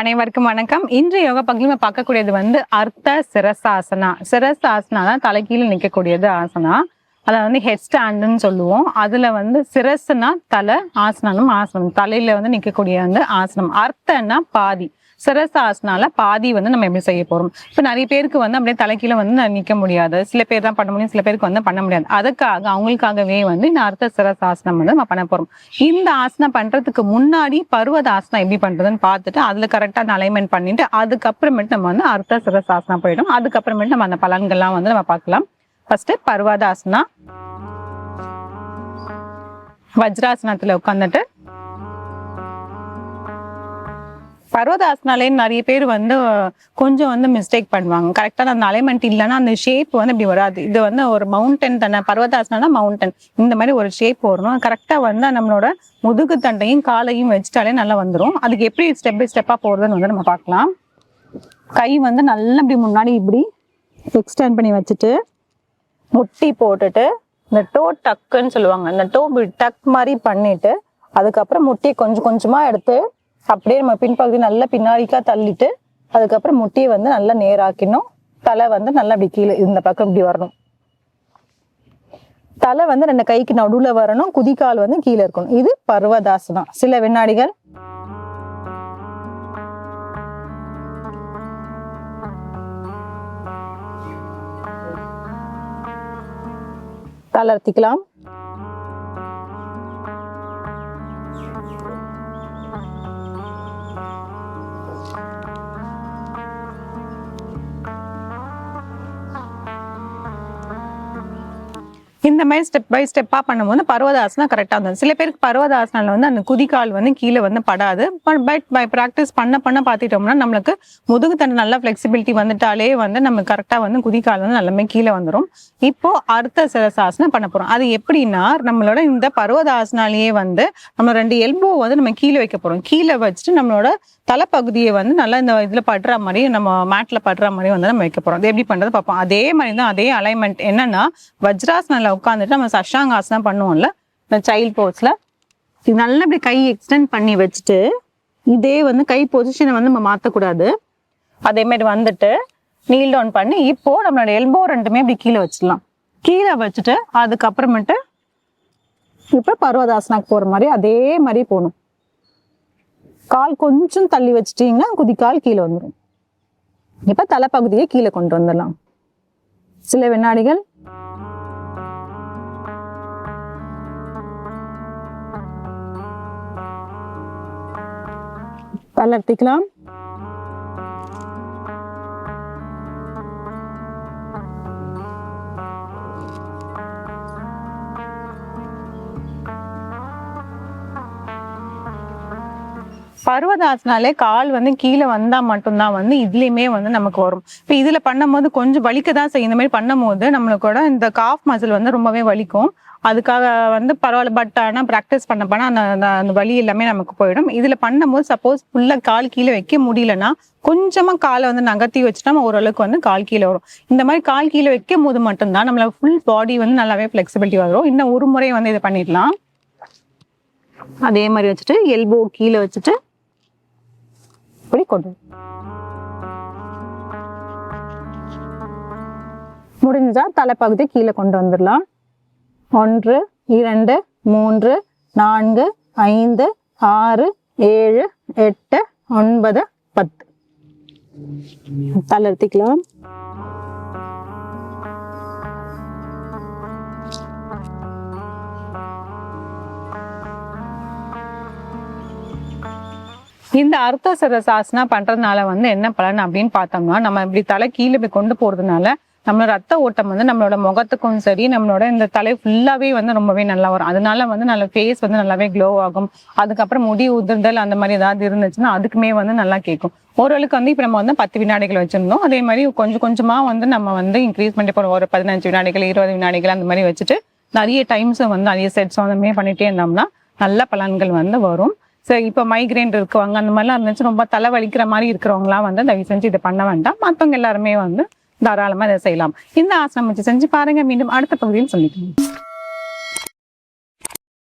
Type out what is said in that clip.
அனைவருக்கும் வணக்கம். இன்று யோகா பகுதியில் நம்ம பார்க்கக்கூடியது அர்த்த சிரசாசனா. சிரசாசனா தான் தலைக்கீழ நிற்கக்கூடியது ஆசனா. அதை ஹெட் ஸ்டாண்டுன்னு சொல்லுவோம். அதுல சிரசுனா தலை, ஆசனம் ஆசனம் தலையில நிற்கக்கூடிய ஆசனம். அர்த்தம்னா பாதி. சிரசாசனால பாதி நம்ம எப்படி செய்ய போறோம். இப்ப நிறைய பேருக்கு அப்படியே தலைக்கீழ நிக்க முடியாது. சில பேர் தான் பண்ண முடியும், சில பேருக்கு பண்ண முடியாது. அதுக்காக அவங்களுக்காகவே இந்த அர்த்த சிரசாசனம் நம்ம பண்ண போறோம். இந்த ஆசனம் பண்றதுக்கு முன்னாடி பர்வத ஆசனம் எப்படி பண்றதுன்னு பார்த்துட்டு அதுல கரெக்டா அலைன்மெண்ட் பண்ணிட்டு அதுக்கப்புறமேட்டு நம்ம அர்த்த சிரசாசனம் போயிடும். அதுக்கப்புறமேட்டு நம்ம அந்த பலன்கள்லாம் நம்ம பார்க்கலாம். ஃபர்ஸ்ட் பர்வதாசனா. வஜ்ராசனத்துல உட்காந்துட்டு பர்வதாசனாலே நிறைய பேர் கொஞ்சம் மிஸ்டேக் பண்ணுவாங்க. கரெக்டான அந்த அலைன்மெண்ட் இல்லைன்னா அந்த ஷேப் இப்படி வராது. இது ஒரு மவுண்டன் தானே. பர்வதாசனா மவுண்டன் இந்த மாதிரி ஒரு ஷேப் வரணும். கரெக்டா நம்மளோட முதுகு தண்டையும் காலையும் வச்சுட்டாலே நல்லா வந்துடும். அதுக்கு எப்படி ஸ்டெப் பை ஸ்டெப்பா போறதுன்னு நம்ம பார்க்கலாம். கை நல்லா இப்படி முன்னாடி இப்படி எக்ஸ்டெண்ட் பண்ணி வச்சுட்டு முட்டி போட்டுட்டு இந்த டோ டக்குன்னு சொல்லுவாங்க, இந்த டோ டக் மாதிரி பண்ணிட்டு அதுக்கப்புறம் முட்டியை கொஞ்சம் கொஞ்சமா எடுத்து அப்படியே நம்ம பின்பகுதி நல்லா பின்னாடிக்கா தள்ளிட்டு அதுக்கப்புறம் முட்டியை நல்லா நேராக்கணும். தலை நல்லா அப்படி கீழே இந்த பக்கம் இப்படி வரணும். தலை ரெண்டு கைக்கு நடுவுல வரணும். குதிக்கால் கீழே இருக்கணும். இது பர்வதாசனா. சில வினாடிகள். தளர்த்திக்கலாம். இந்த மாதிரி ஸ்டெப் பை ஸ்டெப்பா பண்ணும்போது பர்வதாசனா கரெக்டா இருந்தது. சில பேருக்கு பர்வதாசனால அந்த குதிக்கால் கீழே படாது. பட் பை ப்ராக்டிஸ் பண்ண பார்த்துட்டோம்னா நம்மளுக்கு முதுகு தண்டு நல்லா ஃபிளெக்சிபிலிட்டி வந்துட்டாலே நம்ம கரெக்டா குதிக்கால் நல்லாமே கீழே வந்துடும். இப்போ அர்த்த சிரசாசனம் பண்ண போறோம். அது எப்படின்னா நம்மளோட இந்த பர்வதாசனாலேயே நம்ம ரெண்டு எல்போ நம்ம கீழே வைக்க போறோம். கீழே வச்சுட்டு நம்மளோட தலைப்பகுதியை நல்லா இந்த இதுல படுற மாதிரி நம்ம மேட்ல படுற மாதிரி நம்ம வைக்க போறோம். அது எப்படி பண்றது பார்ப்போம். அதே மாதிரி தான் அதே அலைன்மெண்ட். என்னன்னா வஜ்ராசனால உட்காந்துட்டு நம்ம சஷாங்காசனம் பண்ணுவோம்ல, இந்த சைல்ட் போஸ்ல இது நல்லா இப்படி கை எக்ஸ்டெண்ட் பண்ணி வச்சுட்டு இதே கை பொசிஷனை நம்ம மாற்றக்கூடாது. அதே மாதிரி நீல் டவுன் பண்ணி இப்போ நம்மளோட எல்போ ரெண்டுமே இப்படி கீழே வச்சிடலாம். கீழே வச்சுட்டு அதுக்கப்புறமேட்டு இப்போ பர்வதாசனாக்கு போற மாதிரி அதே மாதிரி போகணும். கால் கொஞ்சம் தள்ளி வச்சுட்டீங்கன்னா குதிக்கால் கீழே வந்துடும். இப்ப தலைப்பகுதியை கீழே கொண்டு வந்துடலாம். சில வினாடிகள். தளர்த்திக்கலாம். பர்வதாசனாலே கால் கீழே வந்தா மட்டும்தான் இதுலயுமே நமக்கு வரும். இப்ப இதுல பண்ணும்போது கொஞ்சம் வலிக்கதான் செய்யும். இந்த மாதிரி பண்ணும் போது நம்மளுக்கு இந்த காஃப் மசில் ரொம்பவே வலிக்கும். அதுக்காக பரவாயில்ல. பட் ஆனா ப்ராக்டிஸ் பண்ண அந்த வலி எல்லாமே நமக்கு போயிடும். இதுல பண்ணும்போது சப்போஸ் ஃபுல்லா கால் கீழே வைக்க முடியலன்னா கொஞ்சமா காலை நகர்த்தி வச்சுட்டா ஓரளவுக்கு கால் கீழே வரும். இந்த மாதிரி கால் கீழே வைக்கும் போது மட்டும்தான் நம்மள ஃபுல் பாடி நல்லாவே ஃபிளெக்சிபிலிட்டி வரும். இன்னும் ஒரு முறை இதை பண்ணிடலாம். அதே மாதிரி வச்சுட்டு எல்போ கீழே வச்சுட்டு இப்படி கொண்டு முடிஞ்சா தலைப்பகுதி கீழே கொண்டு வந்துடலாம். 1 2 3 4 5 6 7 8 9 10 தளர்த்திக்கலாம். இந்த அர்த்த சிரசாசனா பண்றதுனால என்ன பலன் அப்படின்னு பார்த்தோம்னா, நம்ம இப்படி தலை கீழே இப்படி கொண்டு போறதுனால நம்மளோட ரத்த ஓட்டம் நம்மளோட முகத்துக்கும் சரி, நம்மளோட இந்த தலை ஃபுல்லாவே ரொம்பவே நல்லா வரும். அதனால நல்ல ஃபேஸ் நல்லாவே க்ளோ ஆகும். அதுக்கப்புறம் முடி உதிர்தல் அந்த மாதிரி ஏதாவது இருந்துச்சுன்னா அதுக்குமே நல்லா கேட்கும். ஓரளவுக்கு இப்ப நம்ம 10 வினாடிகள் வச்சிருந்தோம். அதே மாதிரி கொஞ்சம் கொஞ்சமா நம்ம இன்க்ரீஸ் பண்ணி போறோம். ஒரு 15 வினாடிகள் 20 வினாடிகள் அந்த மாதிரி வச்சுட்டு நிறைய டைம்ஸ் நிறைய செட்ஸ் அந்த மாதிரி பண்ணிட்டே இருந்தோம்னா நல்ல பலன்கள் வரும். சரி, இப்போ மைக்ரைன் இருக்குவாங்க அந்த மாதிரிலாம் இருந்துச்சு, ரொம்ப தலை வலிக்கிற மாதிரி இருக்கிறவங்களாம் தயவு செஞ்சு இதை பண்ண வேண்டாம். மற்றவங்க எல்லாருமே தாராளமா இதை செய்யலாம். இந்த ஆசனம் வச்சு செஞ்சு பாருங்க. மீண்டும் அடுத்த பகுதியில் சொல்லிக்கலாம்.